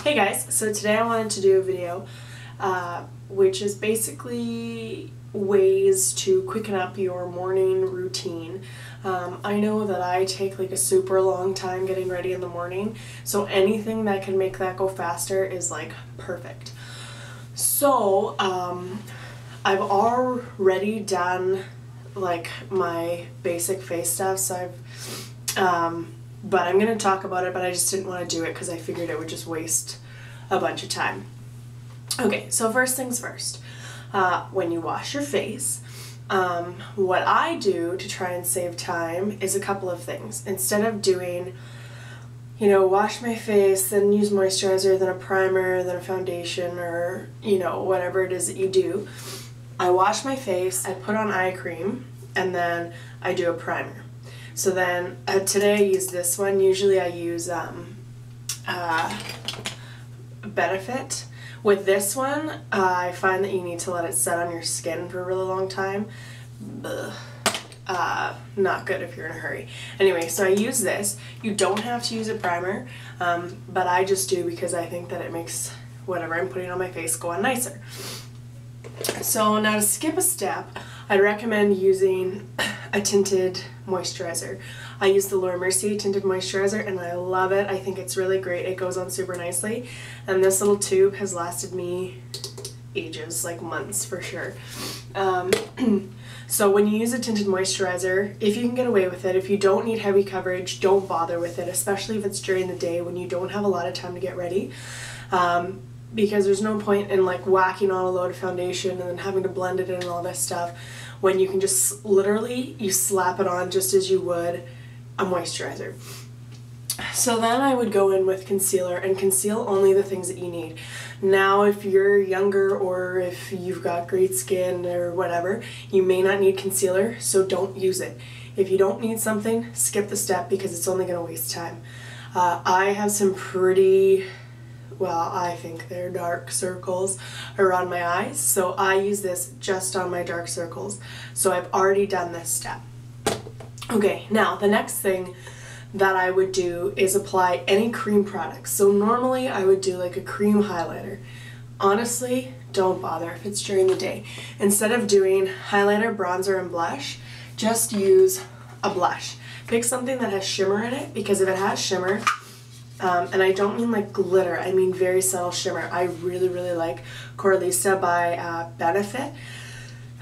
Hey guys, so today I wanted to do a video which is basically ways to quicken up your morning routine. I know that I take like a super long time getting ready in the morning, so anything that can make that go faster is like perfect. So I've already done like my basic face stuff, so but I'm going to talk about it, but I just didn't want to do it because I figured it would just waste a bunch of time. Okay, so first things first. When you wash your face, what I do to try and save time is a couple of things. Instead of doing, wash my face, then use moisturizer, then a primer, then a foundation, or, whatever it is that you do, I wash my face, I put on eye cream, and then I do a primer. So then today I use this one. Usually I use Benefit. With this one, I find that you need to let it set on your skin for a really long time. Not good if you're in a hurry. Anyway, so I use this. You don't have to use a primer, but I just do because I think that it makes whatever I'm putting on my face go on nicer. So now to skip a step, I'd recommend using a tinted moisturizer. I use the Mercier tinted moisturizer and I love it. I think it's really great. It goes on super nicely, and this little tube has lasted me ages, like months for sure. So when you use a tinted moisturizer, if you can get away with it, if you don't need heavy coverage, don't bother with it, especially if it's during the day when you don't have a lot of time to get ready. Because there's no point in like whacking on a load of foundation and then having to blend it in and all this stuff when you can just literally, you slap it on just as you would a moisturizer. So then I would go in with concealer and conceal only the things that you need. Now if you're younger or if you've got great skin or whatever, you may not need concealer, so don't use it. If you don't need something, skip the step because it's only going to waste time. I have some pretty, well, I think they're dark circles around my eyes, so I use this just on my dark circles. So I've already done this step. Okay, now the next thing that I would do is apply any cream products. So normally I would do like a cream highlighter. Honestly, don't bother if it's during the day. Instead of doing highlighter, bronzer, and blush, just use a blush. Pick something that has shimmer in it, because if it has shimmer, and I don't mean like glitter, I mean very subtle shimmer. I really, really like Coralista by Benefit.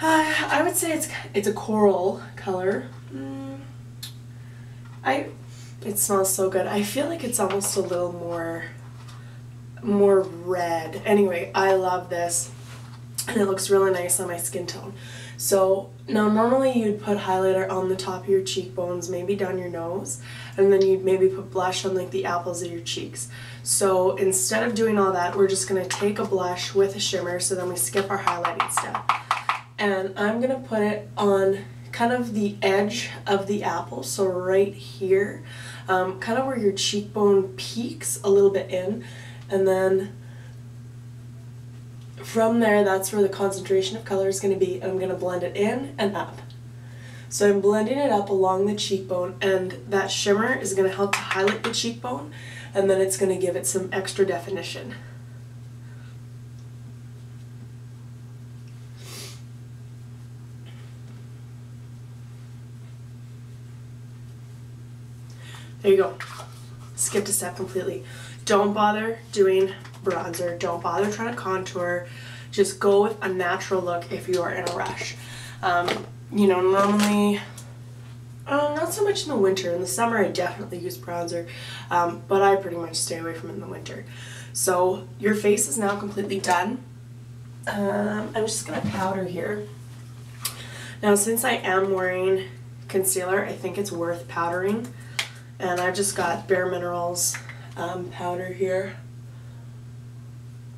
I would say it's a coral color. It smells so good. I feel like it's almost a little more red. Anyway, I love this, and it looks really nice on my skin tone. So now normally you'd put highlighter on the top of your cheekbones, maybe down your nose, and then you'd maybe put blush on like the apples of your cheeks. So instead of doing all that, we're just going to take a blush with a shimmer, so then we skip our highlighting step. And I'm going to put it on kind of the edge of the apple, so right here, kind of where your cheekbone peaks a little bit in, and then from there, that's where the concentration of color is going to be, and I'm going to blend it in and up. So I'm blending it up along the cheekbone, and that shimmer is going to help to highlight the cheekbone, and then it's going to give it some extra definition. There you go. Skipped a step completely. Don't bother doing bronzer. Don't bother trying to contour. Just go with a natural look if you are in a rush. Normally, not so much in the winter. In the summer, I definitely use bronzer, but I pretty much stay away from it in the winter. So your face is now completely done. I'm just going to powder here. Now, since I am wearing concealer, I think it's worth powdering. And I've just got Bare Minerals powder here.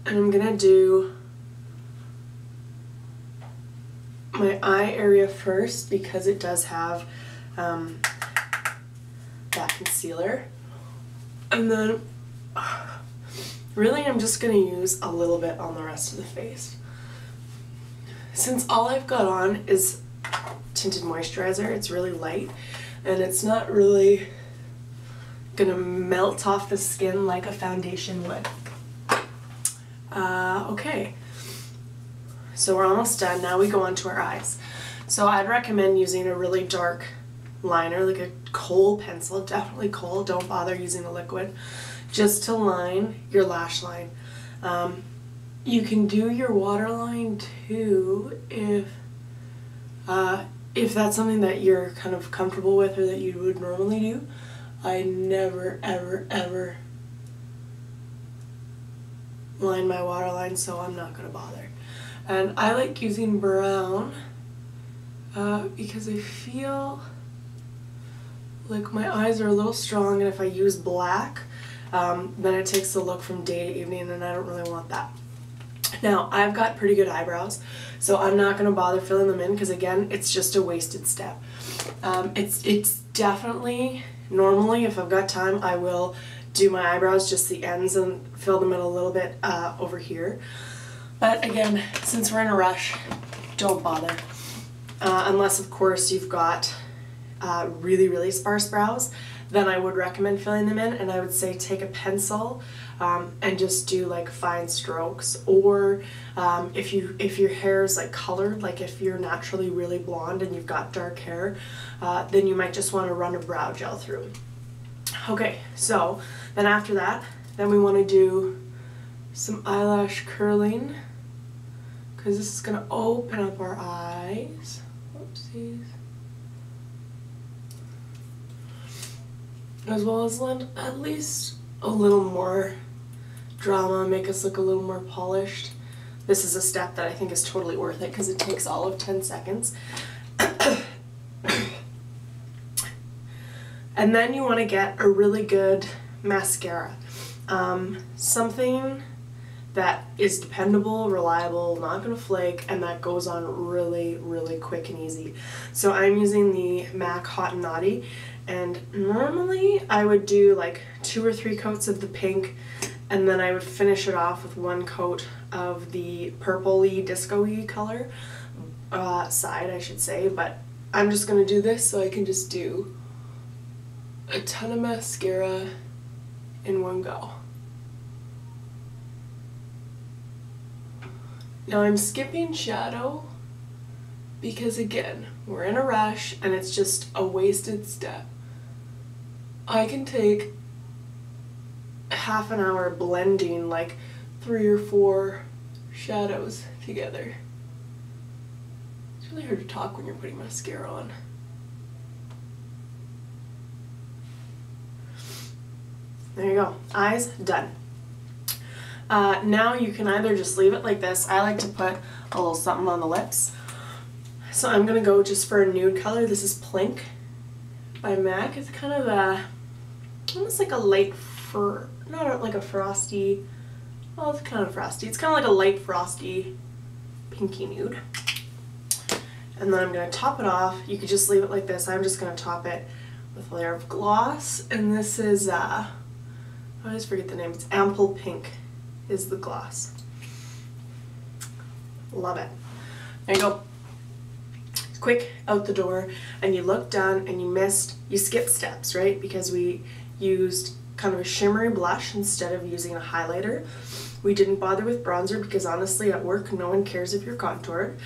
And I'm going to do my eye area first because it does have that concealer. And then really I'm just going to use a little bit on the rest of the face. Since all I've got on is tinted moisturizer, it's really light and it's not really gonna melt off the skin like a foundation would. Okay, so we're almost done. Now we go on to our eyes. So I'd recommend using a really dark liner, like a kohl pencil, definitely kohl, don't bother using a liquid, just to line your lash line. You can do your waterline too if that's something that you're kind of comfortable with or that you would normally do. I never ever ever line my waterline, so I'm not going to bother. And I like using brown because I feel like my eyes are a little strong, and if I use black, then it takes the look from day to evening, and I don't really want that. Now, I've got pretty good eyebrows, so I'm not going to bother filling them in because, again, it's just a wasted step. It's definitely, normally, if I've got time, I will do my eyebrows, just the ends, and fill them in a little bit over here. But again, since we're in a rush, don't bother. Unless, of course, you've got really, really sparse brows, then I would recommend filling them in, and I would say take a pencil and just do like fine strokes, or if your hair is like colored, like if you're naturally really blonde and you've got dark hair, then you might just want to run a brow gel through. Okay, so then after that, then we want to do some eyelash curling, because this is going to open up our eyes. Oopsies. As well as lend at least a little more drama, make us look a little more polished. This is a step that I think is totally worth it because it takes all of 10 seconds. And then you want to get a really good mascara. Something that is dependable, reliable, not going to flake, and that goes on really, really quick and easy. So I'm using the MAC Hot and Naughty, and normally I would do like 2 or 3 coats of the pink, and then I would finish it off with 1 coat of the purple-y, disco-y color side, I should say. But I'm just going to do this so I can just do a ton of mascara in one go. Now I'm skipping shadow because, again, we're in a rush and it's just a wasted step. I can take half an hour blending like 3 or 4 shadows together. It's really hard to talk when you're putting mascara on. There you go. Eyes done. Now you can either just leave it like this. I like to put a little something on the lips. So I'm going to go just for a nude color. This is Plink by MAC. It's kind of a, almost like a light not like a frosty, well, it's kind of frosty. It's kind of like a light frosty pinky nude. And then I'm going to top it off. You could just leave it like this. I'm just going to top it with a layer of gloss. And this is, I always forget the name. It's Ample Pink is the gloss. Love it. There you go. Quick out the door, and you look down and you skipped steps, right? Because we used kind of a shimmery blush instead of using a highlighter. We didn't bother with bronzer because honestly at work no one cares if you're contoured,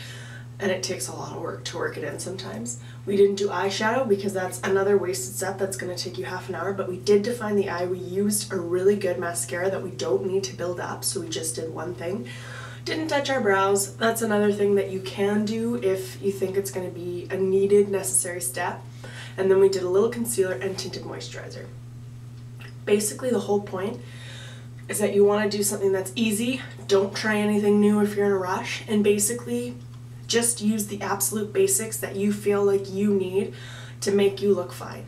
and it takes a lot of work to work it in sometimes. We didn't do eyeshadow because that's another wasted step that's going to take you half an hour, but we did define the eye. We used a really good mascara that we don't need to build up, so we just did one thing. Didn't touch our brows. That's another thing that you can do if you think it's going to be a needed, necessary step. And then we did a little concealer and tinted moisturizer. Basically the whole point is that you want to do something that's easy. Don't try anything new if you're in a rush, and basically just use the absolute basics that you feel like you need to make you look fine.